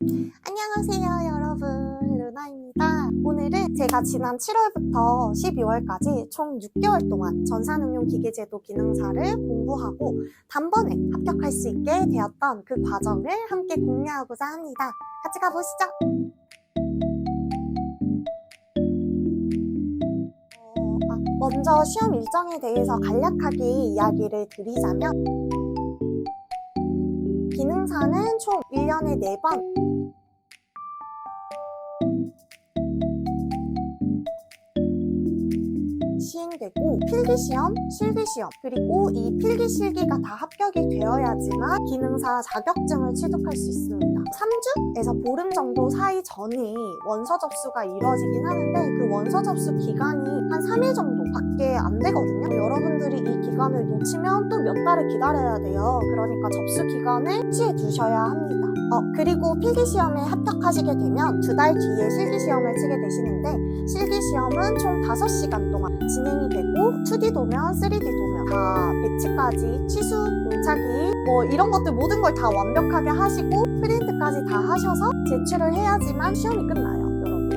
안녕하세요 여러분, 루나입니다. 오늘은 제가 지난 7월부터 12월까지 총 6개월 동안 전산응용기계제도 기능사를 공부하고 단번에 합격할 수 있게 되었던 그 과정을 함께 공유하고자 합니다. 같이 가보시죠. 먼저 시험 일정에 대해서 간략하게 이야기를 드리자면 기능사는 총 1년에 4번 시행되고 필기시험, 실기시험, 그리고 이 필기, 실기가 다 합격이 되어야지만 기능사 자격증을 취득할 수 있습니다. 3주에서 보름 정도 사이 전에 원서 접수가 이루어지긴 하는데 그 원서 접수 기간이 한 3일 정도밖에 안 되거든요. 여러분들이 이 기간을 놓치면 또 몇 달을 기다려야 돼요. 그러니까 접수 기간을 피해 두셔야 합니다. 그리고 필기시험에 합격하시게 되면 2달 뒤에 실기시험을 치게 되시는데 실기시험은 총 5시간 동안 진행이 되고 2D 도면, 3D 도면 다 배치까지, 치수, 공차기 이런 것들 모든 걸 다 완벽하게 하시고 프린트까지 다 하셔서 제출을 해야지만 시험이 끝나요, 여러분.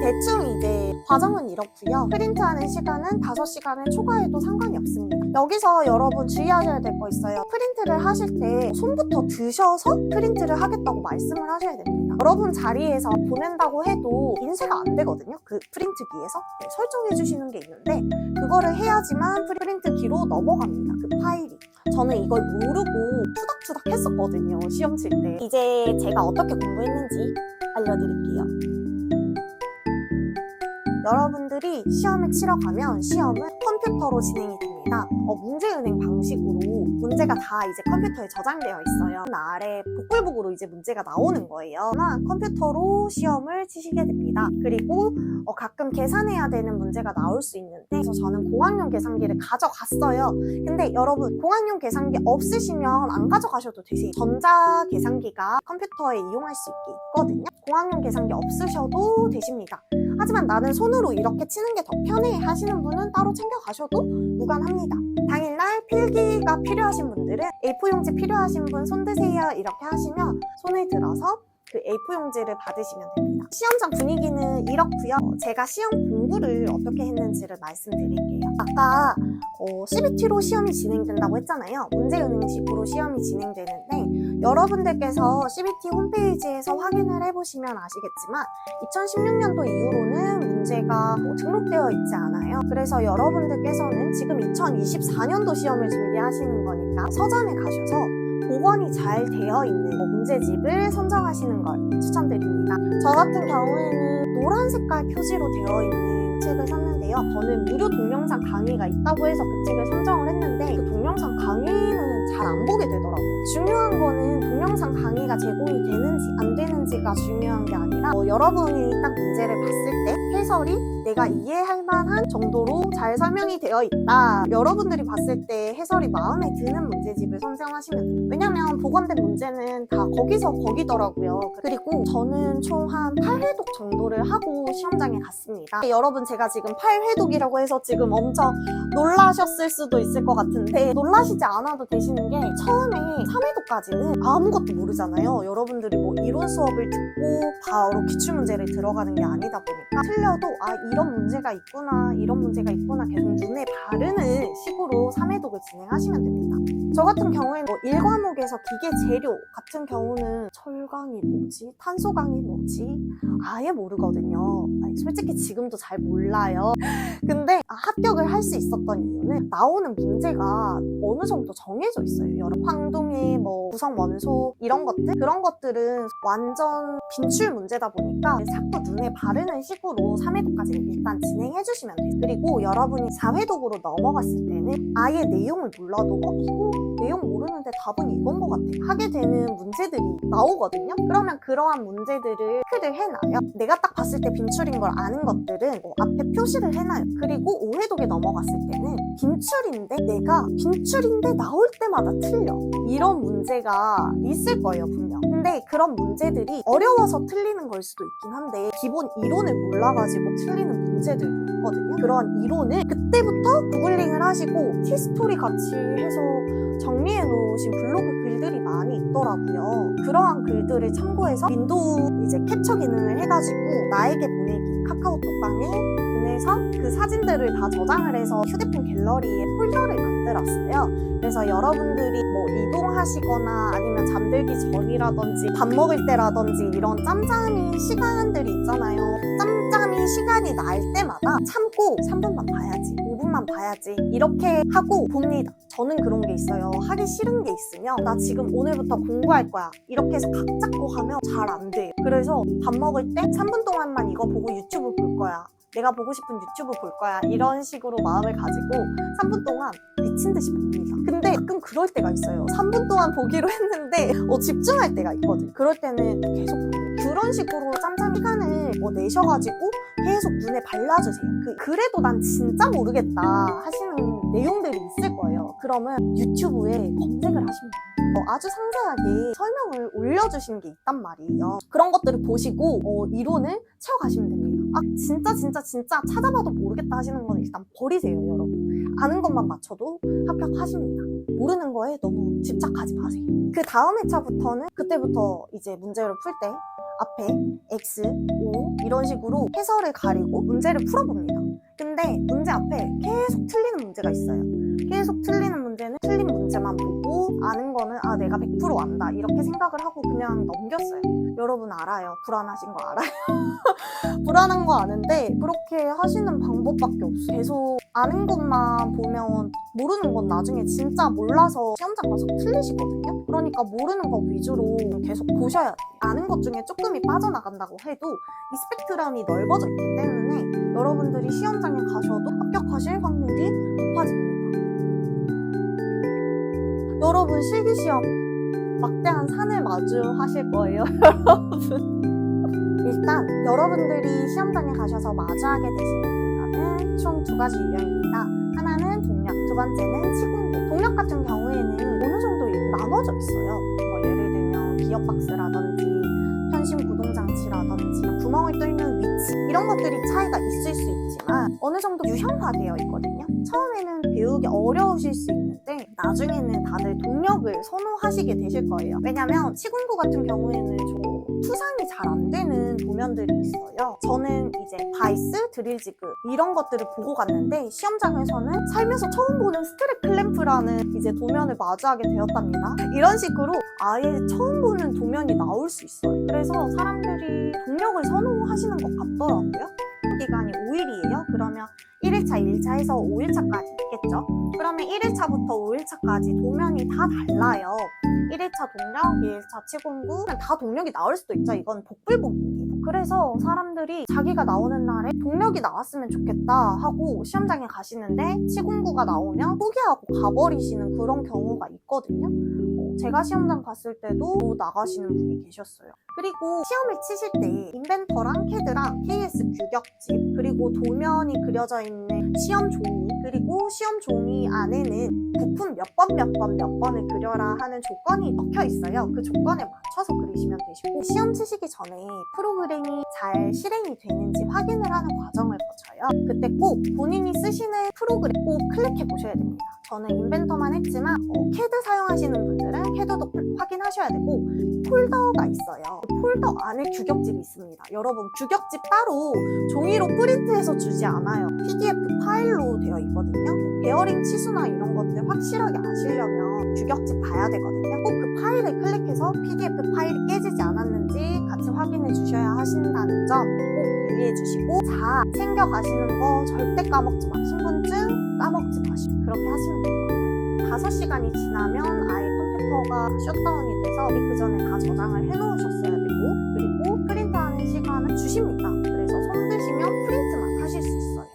대충 이제 과정은 이렇고요. 프린트하는 시간은 5시간을 초과해도 상관이 없습니다. 여기서 여러분 주의하셔야 될 거 있어요. 프린트를 하실 때 손부터 드셔서 프린트를 하겠다고 말씀을 하셔야 됩니다. 여러분 자리에서 보낸다고 해도 인쇄가 안 되거든요. 그 프린트기에서 설정해 주시는 게 있는데 그거를 해야지만 프린트기로 넘어갑니다. 그 파일이. 저는 이걸 모르고 투닥투닥 했었거든요, 시험 칠 때. 이제 제가 어떻게 공부했는지 알려드릴게요. 여러분들이 시험을 치러 가면 시험은 컴퓨터로 진행이 됩니다. 문제은행 방식으로 문제가 다 이제 컴퓨터에 저장되어 있어요. 아래 복불복으로 이제 문제가 나오는 거예요. 컴퓨터로 시험을 치시게 됩니다. 그리고 가끔 계산해야 되는 문제가 나올 수 있는데 그래서 저는 공학용 계산기를 가져갔어요. 근데 여러분 공학용 계산기 없으시면 안 가져가셔도 되세요. 전자 계산기가 컴퓨터에 이용할 수 있게 있거든요. 공학용 계산기 없으셔도 되십니다. 하지만 나는 손으로 이렇게 치는 게 더 편해 하시는 분은 따로 챙겨가셔도 무관합니다. 당일날 필기가 필요하신 분들은 A4용지 필요하신 분 손 드세요 이렇게 하시면 손을 들어서 그 A4용지를 받으시면 됩니다. 시험장 분위기는 이렇고요. 제가 시험 공부를 어떻게 했는지를 말씀드릴게요. 아까 CBT로 시험이 진행된다고 했잖아요. 문제은행식으로 시험이 진행되는데 여러분들께서 CBT 홈페이지에서 확인을 해보시면 아시겠지만 2016년도 이후로는 문제가 등록되어 있지 않아요. 그래서 여러분들께서는 지금 2024년도 시험을 준비하시는 거니까 서점에 가셔서 복원이 잘 되어 있는 문제집을 선정하시는 걸 추천드립니다. 저 같은 경우에는 노란 색깔 표지로 되어 있는 책을 샀는데요. 저는 무료 동영상 강의가 있다고 해서 그 책을 선정을 했는데 그 동영상 강의는 잘 안 보게 되더라고요. 중요한 거는 동영상 강의가 제공이 되는지 안 되는지가 중요한 게 아니라 여러분이 딱 문제를 봤을 때 해설이 내가 이해할 만한 정도로 잘 설명이 되어 있다. 여러분들이 봤을 때 해설이 마음에 드는 문제집을 선정하시면 돼요. 왜냐면 복원된 문제는 다 거기서 거기더라고요. 그리고 저는 총 한 8회독 정도를 하고 시험장에 갔습니다. 여러분 제가 지금 8회독이라고 해서 지금 엄청 놀라셨을 수도 있을 것 같은데 놀라시지 않아도 되시는 게 처음에 3회독까지는 아무것도 모르잖아요. 여러분들이 이론 수업을 듣고 바로 기출문제를 들어가는 게 아니다 보니까 틀려도 이런 문제가 있구나 이런 문제가 있구나 계속 눈에 바르는 식으로 3회독을 진행하시면 됩니다. 저 같은 경우에는 1과목에서 기계 재료 같은 경우는 철강이 뭐지? 탄소강이 뭐지? 아예 모르거든요. 솔직히 지금도 잘 몰라요. 근데 합격을 할 수 있었던 이유는 나오는 문제가 어느 정도 정해져 있어요. 여러 황동의 구성 원소 이런 것들 그런 것들은 완전 빈출 문제다 보니까 자꾸 눈에 바르는 식으로 3회독까지 일단 진행해 주시면 돼요. 그리고 여러분이 4회독으로 넘어갔을 때는 아예 내용을 몰라도 이거 내용 모르는데 답은 이건 것 같아 하게 되는 문제들이 나오거든요. 그러면 그러한 문제들을 체크를 해놔요. 내가 딱 봤을 때 빈출인 걸 아는 것들은 앞에 표시를 해놔요. 그리고 5회독에 넘어갔을 때는 빈출인데 내가 빈출인데 나올 때마다 틀려. 이런 문제가 있을 거예요, 분명. 근데 그런 문제들이 어려워서 틀리는 걸 수도 있긴 한데 기본 이론을 몰라가지고 틀리는 문제들도 있거든요. 그런 이론을 그때부터 구글링을 하시고 티스토리 같이 해서 정리해 놓으신 블로그 글들이 많이 있더라고요. 그러한 글들을 참고해서 윈도우 이제 캡처 기능을 해가지고 나에게 보내기 카카오톡방에 보내서 그 사진들을 다 저장을 해서 휴대폰 갤러리에 폴더를 만들었어요. 그래서 여러분들이 뭐 이동하시거나 아니면 잠들기 전이라든지 밥 먹을 때라든지 이런 짬짬이 시간들이 있잖아요. 짬짬이 시간이 날 때마다 참고 3분만 봐야지, 5분만 봐야지 이렇게 하고 봅니다. 저는 그런 게 있어요. 하기 싫은 게 있으면 나 지금 오늘부터 공부할 거야 이렇게 해서 각 잡고 하면 잘 안 돼요. 그래서 밥 먹을 때 3분 동안만 이거 보고 유튜브 볼 거야, 내가 보고 싶은 유튜브 볼 거야 이런 식으로 마음을 가지고 3분 동안 미친 듯이 봅니다. 근데 가끔 그럴 때가 있어요. 3분 동안 보기로 했는데 집중할 때가 있거든. 그럴 때는 계속 봅니다. 그런 식으로 짬짬 시간을 내셔가지고 계속 눈에 발라주세요. 그래도 난 진짜 모르겠다 하시는 내용들이 있을 거예요. 그러면 유튜브에 검색을 하시면 돼요. 아주 상세하게 설명을 올려주신 게 있단 말이에요. 그런 것들을 보시고 이론을 채워가시면 됩니다. 진짜 찾아봐도 모르겠다 하시는 건 일단 버리세요, 여러분. 아는 것만 맞춰도 합격하십니다. 모르는 거에 너무 집착하지 마세요. 그 다음 회차부터는 그때부터 이제 문제를 풀 때 앞에 X, O 이런 식으로 해설을 가리고 문제를 풀어봅니다. 근데 문제 앞에 계속 틀리는 문제가 있어요. 계속 틀리는 문제는 틀린 문제만 보고 아는 거는 내가 100% 안다 이렇게 생각을 하고 그냥 넘겼어요. 여러분 알아요. 불안하신 거 알아요. 불안한 거 아는데 그렇게 하시는 방법밖에 없어요. 계속 아는 것만 보면 모르는 건 나중에 진짜 몰라서 시험장 가서 틀리시거든요. 그러니까 모르는 거 위주로 계속 보셔야 돼요. 아는 것 중에 조금이 빠져나간다고 해도 이 스펙트럼이 넓어져 있기 때문에 여러분들이 시험장에 가셔도 합격하실 확률이 높아집니다. 여러분 실기시험 막대한 산을 마주하실 거예요. 여러분 일단 여러분들이 시험장에 가셔서 마주하게 되시는 동력은 총 2가지 유형입니다. 하나는 동력, 두 번째는 치공부. 동력 같은 경우에는 어느 정도 나눠져 있어요. 예를 들면 기어박스라든지 현심 구동장치라든지 구멍을 뚫는 위치 이런 것들이 차이가 있을 수 있지만 어느 정도 유형화되어 있거든요. 처음에는 배우기 어려우실 수 있는데 나중에는 다들 동력을 선호하시게 되실 거예요. 왜냐면 치공부 같은 경우에는 좀 투상이 잘 안 되는 도면들이 있어요. 저는 이제 바이스, 드릴지그 이런 것들을 보고 갔는데 시험장에서는 살면서 처음 보는 스트랩 클램프라는 이제 도면을 마주하게 되었답니다. 이런 식으로 아예 처음 보는 도면이 나올 수 있어요. 그래서 사람들이 동력을 선호하시는 것 같더라고요. 기간이 5일이에요. 그러면 1일차, 2일차 해서 5일차까지 있겠죠. 그러면 1일차부터 5일차까지 도면이 다 달라요. 1일차 동력, 2일차 치공부 다 동력이 나올 수도 있죠. 이건 복불복입니다. 그래서 사람들이 자기가 나오는 날에 동력이 나왔으면 좋겠다 하고 시험장에 가시는데 치공부가 나오면 포기하고 가버리시는 그런 경우가 있거든요. 제가 시험장 갔을 때도 나가시는 분이 계셨어요. 그리고 시험을 치실 때 인벤터랑 캐드랑 KS 규격집 그리고 도면이 그려져 있는 시험 종이 그리고 시험 종이 안에는 부품 몇 번을 그려라 하는 조건이 적혀 있어요. 그 조건에 맞춰서 그리시면 되시고 시험 치시기 전에 프로그램이 잘 실행이 되는지 확인을 하는 과정을 거쳐요. 그때 꼭 본인이 쓰시는 프로그램 꼭 클릭해 보셔야 됩니다. 저는 인벤터만 했지만 캐드 사용하시는 분들은 캐드도 확인하셔야 되고 폴더가 있어요. 폴더 안에 규격집이 있습니다. 여러분 규격집 따로 종이로 프린트해서 주지 않아요. PDF 파일로 되어 있거든요. 베어링 치수나 이런 것들 확실하게 아시려면 규격집 봐야 되거든요. 꼭 그 파일을 클릭해서 PDF 파일이 깨지지 않았는지 같이 확인해 주셔야 하신다는 점 꼭 유의해 주시고 챙겨가시는 거 절대 까먹지 마. 신분증 까먹지 마시고 그렇게 하시면 될 것 같아요. 5시간이 지나면 아예 컴퓨터가 셧다운이 돼서 그 전에 다 저장을 해놓으셨어야 되고 그리고 프린트하는 시간은 주십니다. 그래서 손 드시면 프린트만 하실 수 있어요.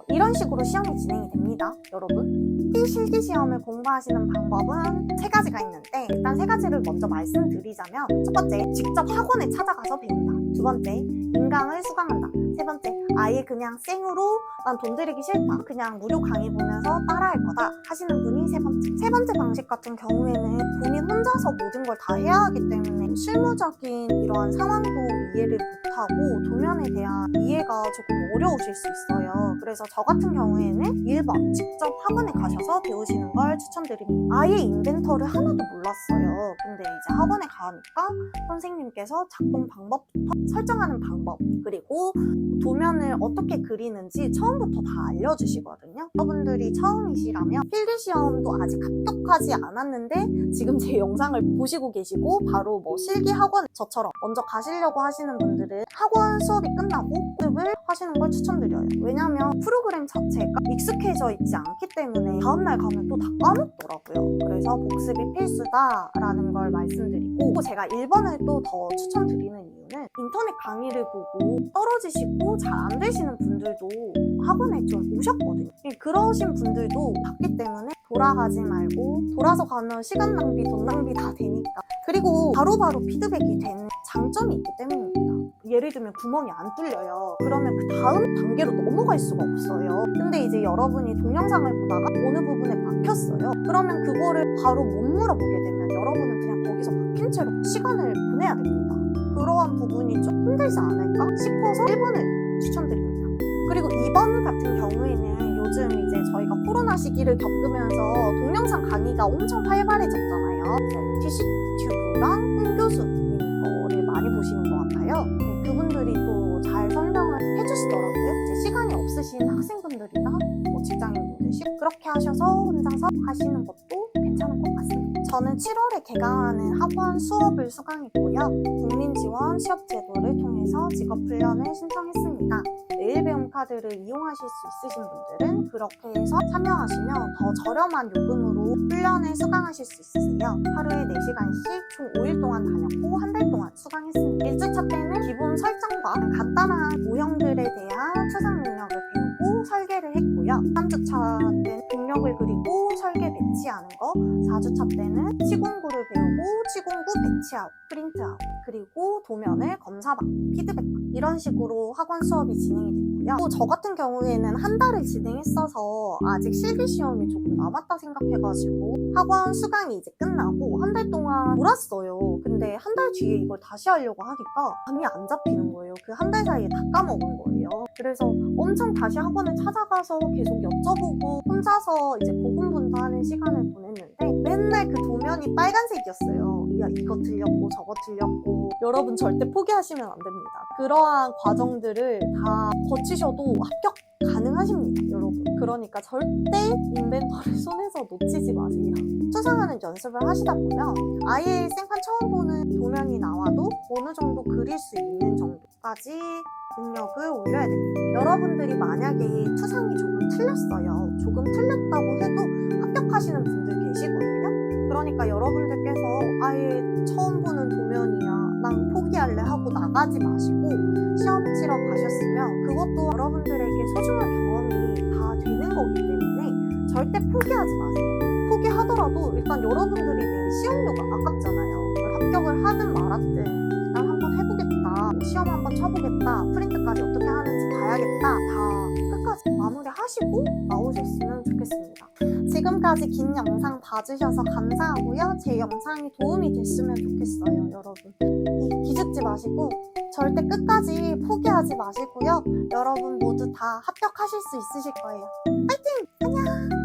이런 식으로 시험이 진행이 됩니다. 여러분 실기시험을 공부하시는 방법은 3가지가 있는데 일단 3가지를 먼저 말씀드리자면 첫 번째, 직접 학원에 찾아가서 배운다. 두 번째, 인강을 수강한다. 세 번째, 아예 그냥 생으로 난 돈 들이기 싫다. 그냥 무료 강의 보면서 따라할 거다 하시는 분이 세 번째. 세 번째 방식 같은 경우에는 본인 혼자서 모든 걸 다 해야 하기 때문에 실무적인 이러한 상황도 이해를 못하고 도면에 대한 이해가 조금 어려우실 수 있어요. 그래서 저 같은 경우에는 1번 직접 학원에 가셔서 배우시는 걸 추천드립니다. 아예 인벤터를 하나도 몰랐어요. 근데 이제 학원에 가니까 선생님께서 작동 방법부터 설정하는 방법, 그리고 도면을 어떻게 그리는지 처음부터 다 알려주시거든요. 여러분들이 처음이시라면 필기 시험도 아직 합격하지 않았는데 지금 제 영상을 보시고 계시고 바로 뭐 실기 학원 저처럼 먼저 가시려고 하시는 분들은 학원 수업이 끝나고 복습을 하시는 걸 추천드려요. 왜냐면 프로그램 자체가 익숙해져 있지 않기 때문에 다음날 가면 또 다 까먹더라고요. 그래서 복습이 필수다라는 걸 말씀드리고, 제가 1번을 또 더 추천드리는 이유는 인터넷 강의를 보고 떨어지시고 잘 안 되시는 분들도 학원에 좀 오셨거든요. 그러신 분들도 봤기 때문에 돌아가지 말고, 돌아서 가면 시간 낭비, 돈 낭비 다 되니까. 그리고 바로바로 피드백이 되는 장점이 있기 때문입니다. 예를 들면 구멍이 안 뚫려요. 그러면 그 다음 단계로 넘어갈 수가 없어요. 근데 이제 여러분이 동영상을 보다가 어느 부분에 막혔어요. 그러면 그거를 바로 못 물어보게 되면 여러분은 그냥 거기서 막힌 채로 시간을 보내야 됩니다. 그러한 부분이 좀 힘들지 않을까 싶어서 1번을 추천드립니다. 그리고 2번 같은 경우에는 요즘 이제 저희가 코로나 시기를 겪으면서 동영상 강의가 엄청 활발해졌잖아요. 티시튜브랑 홍 교수님 거를 많이 보시는 것 같아요. 네, 그분들이 또 잘 설명을 해주시더라고요. 이제 시간이 없으신 학생분들이나 뭐 직장인분들 그렇게 하셔서 혼자서 하시는 것도 괜찮은 것 같습니다. 저는 7월에 개강하는 학원 수업을 수강했고요. 국민지원 취업제도를 통해서 직업훈련을 신청했습니다. 내일배움 카드를 이용하실 수 있으신 분들은 그렇게 해서 참여하시면 더 저렴한 요금으로 훈련을 수강하실 수 있으세요. 하루에 4시간씩 총 5일 동안 다녔고 한 달 동안 수강했습니다. 1주차 때는 기본 설정과 간단한 모형들에 대한 추상 능력을 배우고 설계를 했고요. 3주차 때는 동력을 그리고 설계 배치하는 거, 4주차 때는 시공구를 배우고 시공구 배치아웃, 프린트아웃, 그리고 도면을 검사받고 피드백받고 이런 식으로 학원 수업이 진행이 됐고요. 또 저 같은 경우에는 한 달을 진행했어서 아직 실기시험이 조금 남았다 생각해가지고 학원 수강이 이제 끝나고 한 달 동안 놀았어요. 근데 한 달 뒤에 이걸 다시 하려고 하니까 감이 안 잡히는 거예요. 그 한 달 사이에 다 까먹은 거예요. 그래서 엄청 다시 학원을 찾아가서 계속 여쭤보고 혼자서 이제 고군분투하는 시간을 보냈는데 맨날 그 도면이 빨간색이었어요. 야, 이거 틀렸고 저거 틀렸고. 여러분 절대 포기하시면 안 됩니다. 그러한 과정들을 다 거치셔도 합격 가능하십니다, 여러분. 그러니까 절대 인벤터를 손에서 놓치지 마세요. 추상하는 연습을 하시다 보면 아예 생판 처음 보는 도면이 나와도 어느 정도 그릴 수 있는 정도까지 능력을 올려야 됩니다. 여러분들이 만약에 추상이 조금 틀렸어요. 조금 틀렸다고 해도 합격하시는 분들 계시거든요. 그러니까 여러분들께서 아예 처음 보는 도면이야, 난 포기할래 하고 나가지 마시고 시험 치러 가셨으면 그것도 여러분들에게 소중한 경험이 다 되는 거기 때문에 절대 포기하지 마세요. 포기하더라도 일단 여러분들이 낸 시험료가 아깝잖아요. 합격을 하든 말았든 일단 한번 해보겠다, 시험 한번 쳐보겠다, 프린트까지 어떻게 하는지 봐야겠다, 다 끝까지 마무리하시고 나오셨으면 좋겠습니다. 지금까지 긴 영상 봐주셔서 감사하고요. 제 영상이 도움이 됐으면 좋겠어요, 여러분. 기죽지 마시고 절대 끝까지 포기하지 마시고요. 여러분 모두 다 합격하실 수 있으실 거예요. 파이팅! 안녕!